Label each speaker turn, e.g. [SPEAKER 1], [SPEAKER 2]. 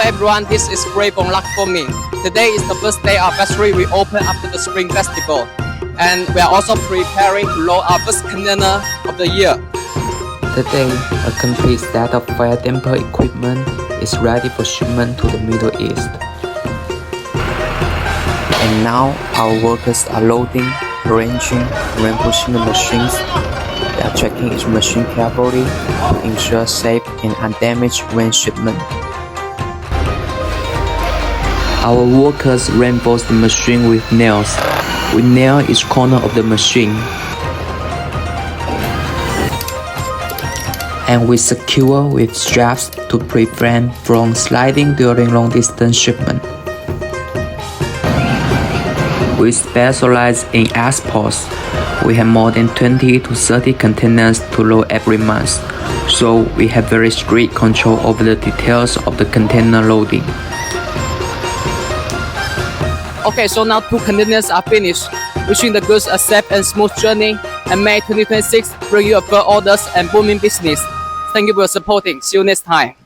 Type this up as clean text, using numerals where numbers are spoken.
[SPEAKER 1] everyone, this is great luck for me. Today is the first day our factory reopened after the Spring Festival. And we are also preparing to load our first container of the year.
[SPEAKER 2] Today, a complete set of fire damper equipment is ready for shipment to the Middle East. And now, our workers are loading, arranging, and pushing the machines. They are checking each machine carefully to ensure safe and undamaged when shipment. Our workers reinforce the machine with nails. We nail each corner of the machine. And we secure with straps to prevent from sliding during long-distance shipment. We specialize in exports. We have more than 20 to 30 containers to load every month, so we have very strict control over the details of the container loading.
[SPEAKER 1] Okay, so now 2 containers are finished. Wishing the goods a safe and smooth journey, and May 2026 bring you a further orders and booming business. Thank you for supporting. See you next time.